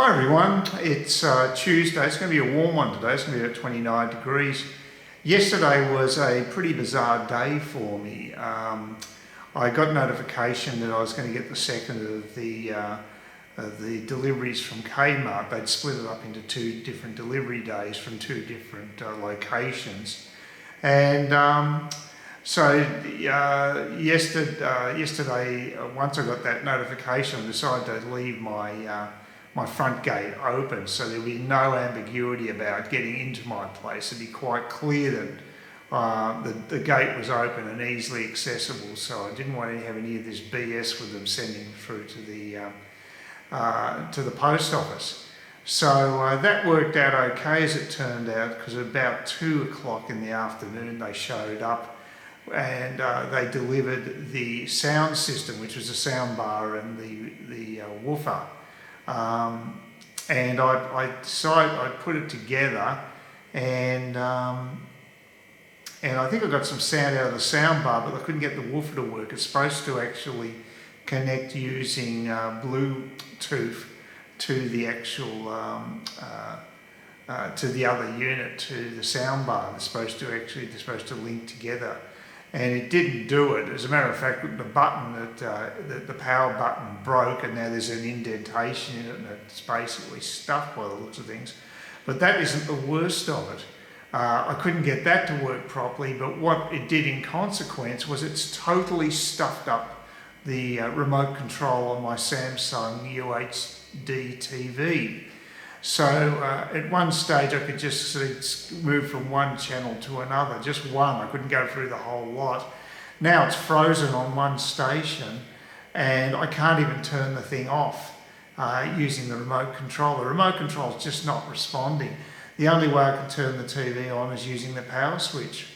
Hi everyone, it's Tuesday. It's going to be a warm one today. It's going to be about 29 degrees. Yesterday was a pretty bizarre day for me. I got notification that I was going to get the second of the deliveries from Kmart. They'd split it up into two different delivery days from two different locations. And yesterday, once I got that notification, I decided to leave my front gate open, so there'll be no ambiguity about getting into my place. It'd be quite clear that the gate was open and easily accessible, so I didn't want to have any of this BS with them sending through to the post office. So that worked out okay, as it turned out, because at about 2 o'clock in the afternoon they showed up and they delivered the sound system, which was the sound bar and the woofer. And I decided I'd put it together, and I think I got some sound out of the sound bar, but I couldn't get the woofer to work. It's supposed to actually connect using Bluetooth to the actual to the other unit, to the sound bar. They're supposed to link together. And it didn't do it. As a matter of fact, the button the power button broke, and now there's an indentation in it, and it's basically stuffed by the looks of things. But that isn't the worst of it. I couldn't get that to work properly, but what it did in consequence was it's totally stuffed up the remote control on my Samsung UHD TV. So at one stage I could just move from one channel to another, just one. I couldn't go through the whole lot. Now it's frozen on one station, and I can't even turn the thing off using the remote control. The remote control is just not responding. The only way I can turn the TV on is using the power switch.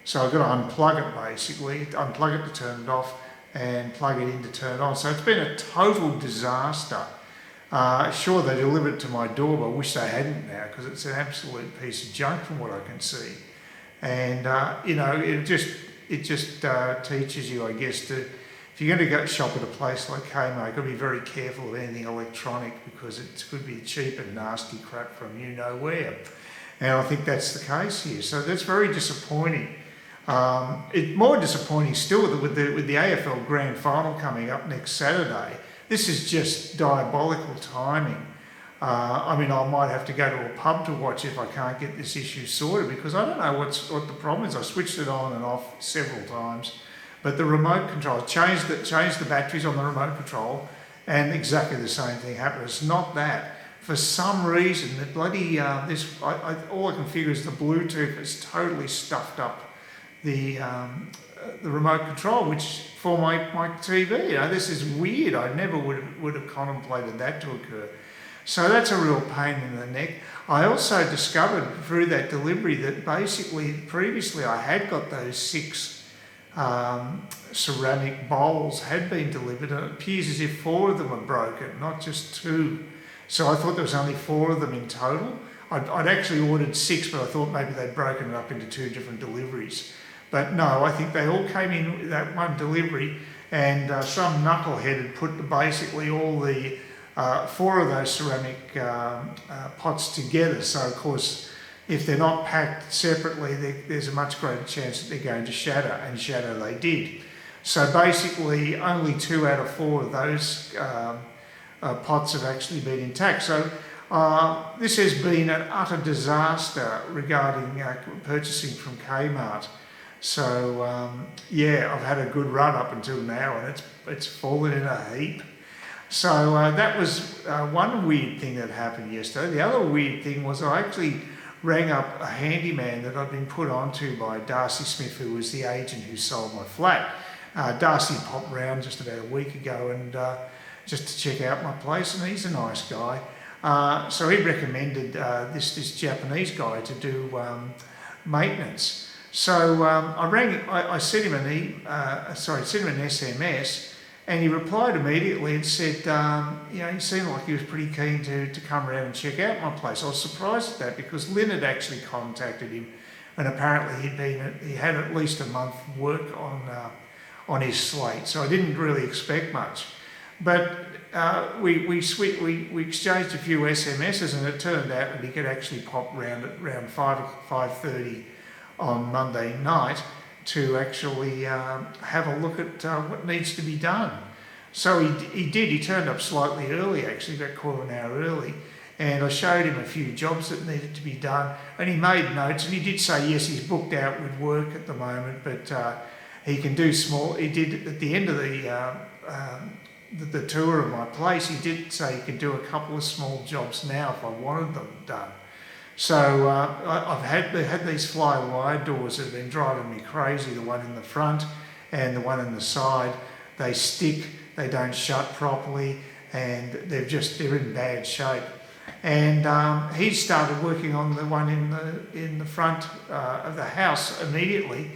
So I've got to unplug it basically, unplug it to turn it off and plug it in to turn it on. So it's been a total disaster. Sure, they delivered it to my door, but I wish they hadn't now, because it's an absolute piece of junk from what I can see. And it just teaches you, I guess, if you're going to go shop at a place like Kmart, you've got to be very careful of anything electronic, because it could be cheap and nasty crap from you know where. And I think that's the case here. So that's very disappointing. More disappointing still with the AFL Grand Final coming up next Saturday. This is just diabolical timing. I might have to go to a pub to watch if I can't get this issue sorted, because I don't know what the problem is. I switched it on and off several times, but the remote control, changed the batteries on the remote control, and exactly the same thing happened. It's not that. For some reason, the bloody all I can figure is the Bluetooth is totally stuffed up the remote control, which for my TV. This is weird. I never would have contemplated that to occur. So that's a real pain in the neck. I also discovered through that delivery that basically previously I had got those 6 ceramic bowls had been delivered, and it appears as if 4 of them are broken, not just 2. So I thought there was only 4 of them in total. I'd actually ordered 6, but I thought maybe they'd broken it up into 2 different deliveries. But no, I think they all came in with that one delivery, and some knucklehead had put basically all the 4 of those ceramic pots together. So of course, if they're not packed separately, there's a much greater chance that they're going to shatter, and shatter they did. So basically, only 2 out of 4 of those pots have actually been intact. So this has been an utter disaster regarding purchasing from Kmart. So I've had a good run up until now, and it's fallen in a heap. So that was one weird thing that happened yesterday. The other weird thing was I actually rang up a handyman that I'd been put onto by Darcy Smith, who was the agent who sold my flat. Darcy popped round just about a week ago and just to check out my place, and he's a nice guy. So he recommended this Japanese guy to do maintenance. So I sent him an SMS, and he replied immediately and said, he seemed like he was pretty keen to come around and check out my place. I was surprised at that, because Lynn had actually contacted him, and apparently he had at least a month work on his slate, so I didn't really expect much. But we exchanged a few SMSs, and it turned out that he could actually pop round at around 5:30 on Monday night to actually have a look at what needs to be done. So he did. He turned up slightly early, actually, about quarter of an hour early, and I showed him a few jobs that needed to be done, and he made notes, and he did say yes, he's booked out with work at the moment, but he can do small. He did at the end of the tour of my place. He did say he could do a couple of small jobs now if I wanted them done. So I've had these fly wire doors that have been driving me crazy. The one in the front and the one in the side. They stick. They don't shut properly, and they're in bad shape. And he started working on the one in the front of the house immediately,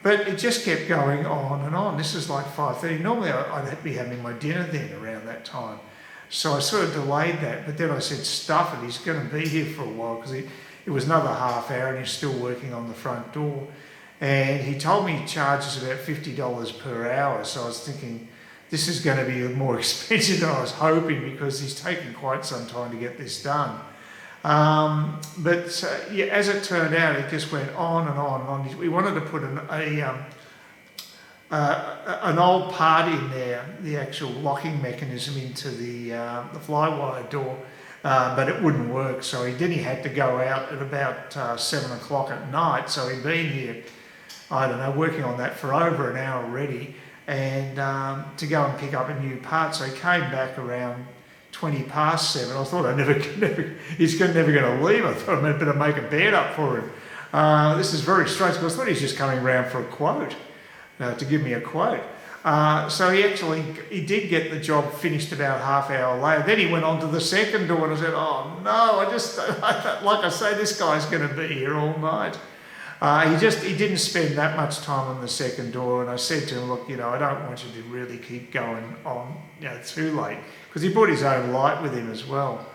but it just kept going on and on. This is like 5:30. Normally I'd be having my dinner then around that time. So I sort of delayed that, but then I said, stuff it, he's going to be here for a while, because it was another half hour and he's still working on the front door. And he told me he charges about $50 per hour, so I was thinking, this is going to be more expensive than I was hoping, because he's taken quite some time to get this done. But as it turned out, it just went on and on and on. We wanted to put an old part in there, the actual locking mechanism into the flywire door, but it wouldn't work. So he had to go out at about 7 o'clock at night. So he'd been here, I don't know, working on that for over an hour already, and to go and pick up a new part. So he came back around 20 past 7. I thought he's never going to leave. I thought I'd better make a bed up for him. This is very strange, because I thought he was just coming around for a quote. To give me a quote. So he did get the job finished about half hour later. Then he went on to the second door, and I said, oh no, like I say, this guy's going to be here all night. He didn't spend that much time on the second door, and I said to him, look, I don't want you to really keep going on, too late, because he brought his own light with him as well.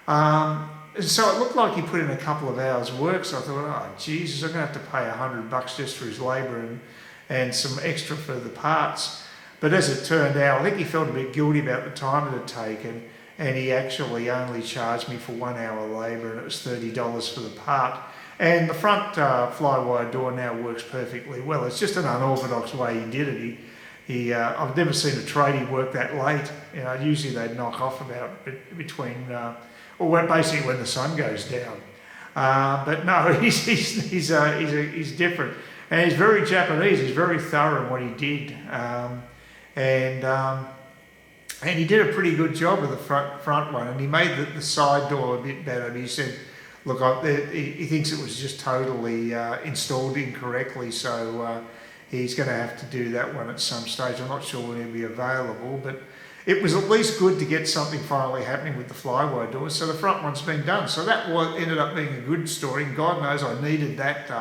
So it looked like he put in a couple of hours work, so I thought, oh Jesus, I'm going to have to pay $100 just for his labour and some extra for the parts. But as it turned out, I think he felt a bit guilty about the time it had taken, and he actually only charged me for 1 hour labour, and it was $30 for the part. And the front flywire door now works perfectly well. It's just an unorthodox way he did it. I've never seen a tradie work that late. Usually they'd knock off about between, basically when the sun goes down. But no, he's different. And he's very Japanese. He's very thorough in what he did, and he did a pretty good job with the front one. And he made the side door a bit better. But he said, look, he thinks it was just totally installed incorrectly, so he's going to have to do that one at some stage. I'm not sure when it'll be available, but it was at least good to get something finally happening with the flywire doors. So the front one's been done. So that ended up being a good story, and God knows I needed that.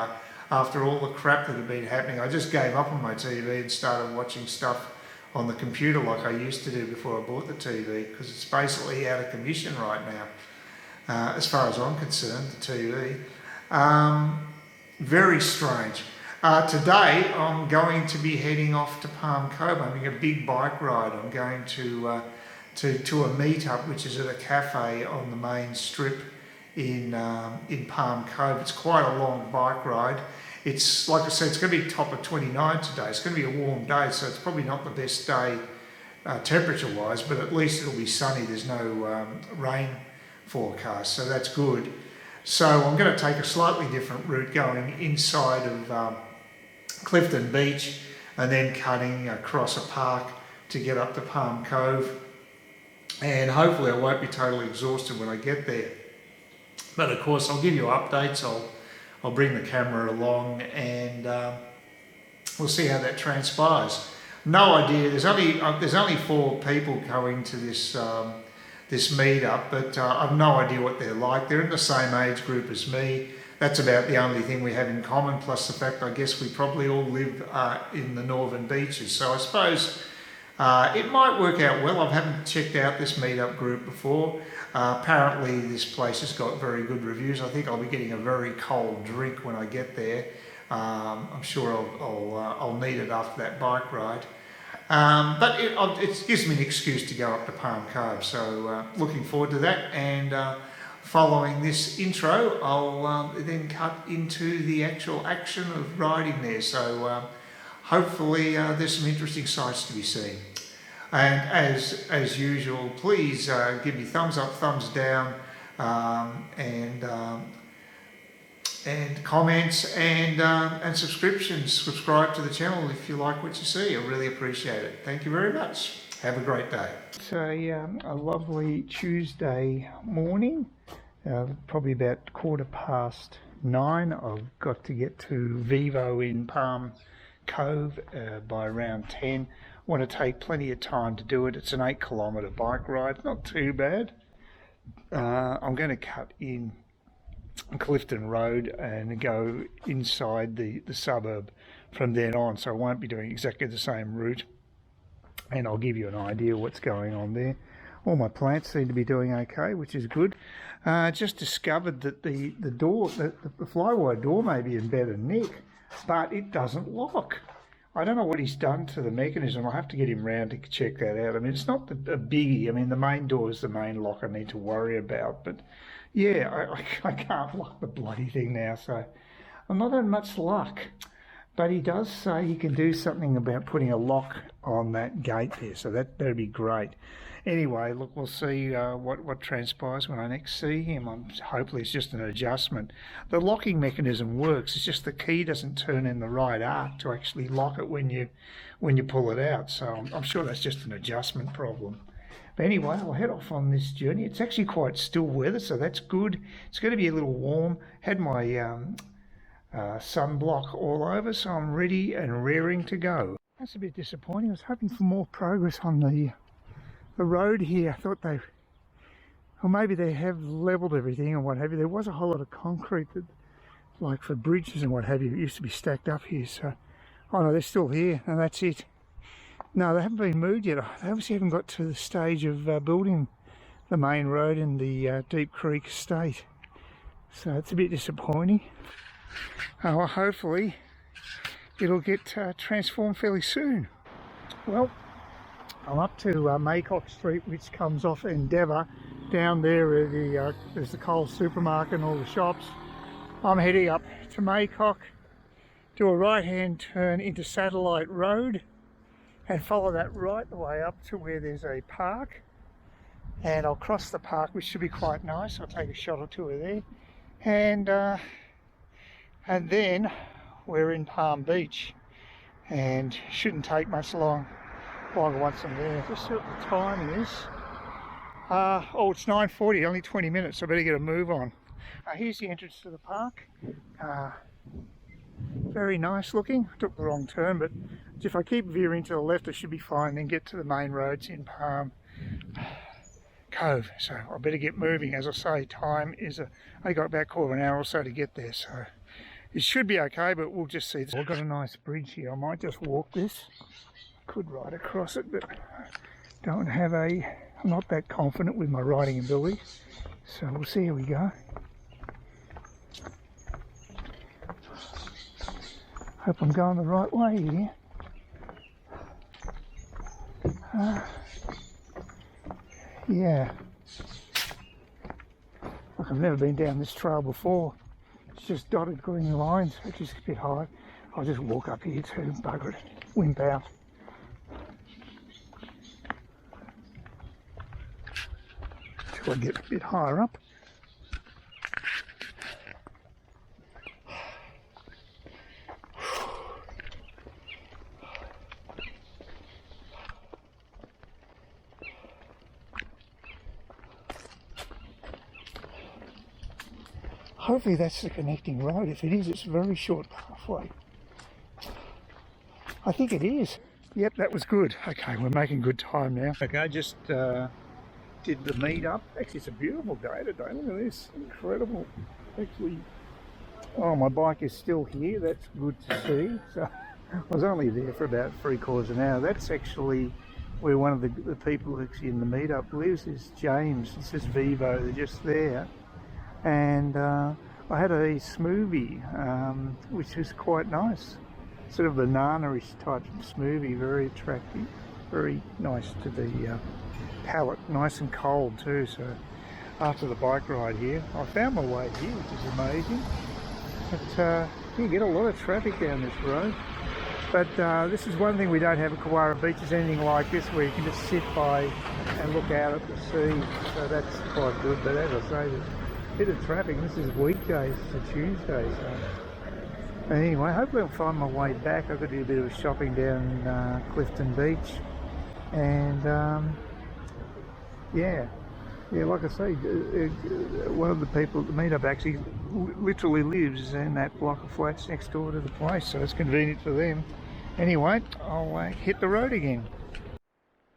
After all the crap that had been happening, I just gave up on my TV and started watching stuff on the computer like I used to do before I bought the TV, because it's basically out of commission right now, as far as I'm concerned, the TV. Very strange. Today I'm going to be heading off to Palm Cove. I'm having a big bike ride. I'm going to a meet-up, which is at a cafe on the main strip in Palm Cove. It's quite a long bike ride. It's, like I said, it's going to be top of 29 today. It's going to be a warm day, so it's probably not the best day temperature-wise, but at least it'll be sunny. There's no rain forecast, so that's good. So I'm going to take a slightly different route, going inside of Clifton Beach and then cutting across a park to get up to Palm Cove. And hopefully I won't be totally exhausted when I get there. But of course, I'll give you updates. I'll bring the camera along, and we'll see how that transpires. No idea. There's only 4 people going to this meet-up, but I've no idea what they're like. They're in the same age group as me. That's about the only thing we have in common, plus the fact I guess we probably all live in the northern beaches. So I suppose it might work out well. I haven't checked out this meet-up group before. Apparently this place has got very good reviews. I think I'll be getting a very cold drink when I get there. I'm sure I'll need it after that bike ride. But it gives me an excuse to go up to Palm Cove. So looking forward to that. And following this intro, I'll then cut into the actual action of riding there. So hopefully there's some interesting sights to be seen. And as usual, please give me thumbs up, thumbs down, and comments and subscriptions. Subscribe to the channel if you like what you see. I really appreciate it. Thank you very much. Have a great day. It's a lovely Tuesday morning, probably about 9:15. I've got to get to Vivo in Palm Cove by around 10. Want to take plenty of time to do it. It's an 8-kilometre bike ride, not too bad. I'm going to cut in Clifton Road and go inside the suburb from then on, so I won't be doing exactly the same route, and I'll give you an idea what's going on there. All my plants seem to be doing okay, which is good. Just discovered that the door, the flywire door may be in better nick, but it doesn't lock. I don't know what he's done to the mechanism. I'll have to get him round to check that out. I mean, it's not a biggie. I mean, the main door is the main lock I need to worry about. But yeah, I can't lock the bloody thing now, so I'm not having much luck. But he does say he can do something about putting a lock on that gate there, so that'd be great. Anyway, look, we'll see what transpires when I next see him. Hopefully it's just an adjustment. The locking mechanism works, it's just the key doesn't turn in the right arc to actually lock it when you pull it out. So I'm sure that's just an adjustment problem. But anyway, I'll head off on this journey. It's actually quite still weather, so that's good. It's going to be a little warm. Had my sunblock all over, so I'm ready and raring to go. That's a bit disappointing. I was hoping for more progress on the road here. I thought or maybe they have levelled everything and what have you. There was a whole lot of concrete that, like for bridges and what have you, it used to be stacked up here. So, oh no, they're still here, and that's it. No, they haven't been moved yet. They obviously haven't got to the stage of building the main road in the Deep Creek estate. So it's a bit disappointing. Well, hopefully it'll get transformed fairly soon. Well, I'm up to Maycock Street, which comes off Endeavour. Down there where there's the Coles supermarket and all the shops. I'm heading up to Maycock, do a right-hand turn into Satellite Road and follow that right the way up to where there's a park. And I'll cross the park, which should be quite nice. I'll take a shot or two of there. And then we're in Palm Beach, and shouldn't take much longer once I'm there. Just see what the time is. Oh, it's 9:40, only 20 minutes, so I better get a move on. Here's the entrance to the park. Very nice looking. Took the wrong turn, but if I keep veering to the left I should be fine, then get to the main roads in Palm Cove. So I better get moving. As I say, time is I got about a quarter of an hour or so to get there, so it should be okay, but we'll just see. I've got a nice bridge here. I might just walk this. Could ride across it, but don't have I'm not that confident with my riding ability. So we'll see how we go. Hope I'm going the right way here. Yeah. Look, I've never been down this trail before. It's just dotted green lines, which is a bit high. I'll just walk up here too, bugger it, wimp out. Till I get a bit higher up. Hopefully that's the connecting road. If it is, it's a very short pathway. I think it is. Yep, that was good. Okay, we're making good time now. Okay, I just did the meet up. Actually, it's a beautiful day today. Look at this. Incredible. Actually, oh, my bike is still here. That's good to see. So I was only there for about 3/4 of an hour. That's actually where one of the people actually in the meetup lives, is James. It says Vivo. They're just there. And I had a smoothie, which was quite nice. sort of banana-ish type smoothie, very attractive, very nice to the palate, nice and cold too. So after the bike ride here, I found my way here, which is amazing. But you get a lot of traffic down this road. But this is one thing we don't have at Kawara Beach, is anything like this where you can just sit by and look out at the sea. So that's quite good. But as I say, there's a bit of traffic. This is weekdays, it's a Tuesday. So anyway, hopefully I'll find my way back. I've got to do a bit of shopping down Clifton Beach. And yeah, like I say, one of the people at the meetup actually literally lives in that block of flats next door to the place, so it's convenient for them. Anyway, I'll hit the road again.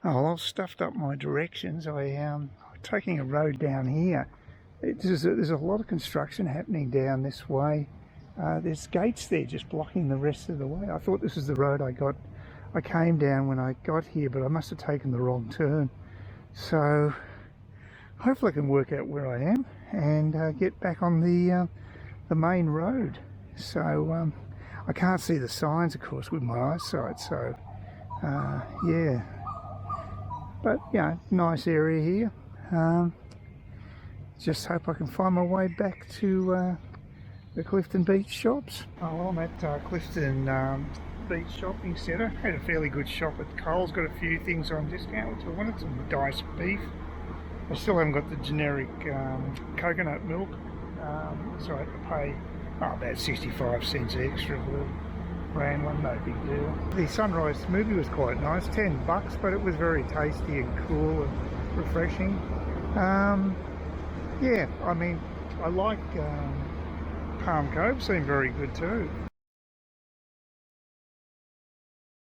Oh, well, I've stuffed up my directions. I'm taking a road down here. There's a lot of construction happening down this way. There's gates there just blocking the rest of the way. I thought this was the road I came down when I got here, but I must have taken the wrong turn. So hopefully I can work out where I am and get back on the main road. So I can't see the signs, of course, with my eyesight. So yeah, but yeah, nice area here. Just hope I can find my way back to the Clifton Beach shops. Oh, well, I'm at Clifton Beach Shopping Centre. Had a fairly good shop at Coles. Got a few things on discount, which I wanted, some diced beef. I still haven't got the generic coconut milk, so I had to pay about 65 cents extra for the brand one, no big deal. The sunrise smoothie was quite nice, $10, but it was very tasty and cool and refreshing. Yeah, I mean, I like Palm Cove, seemed very good too.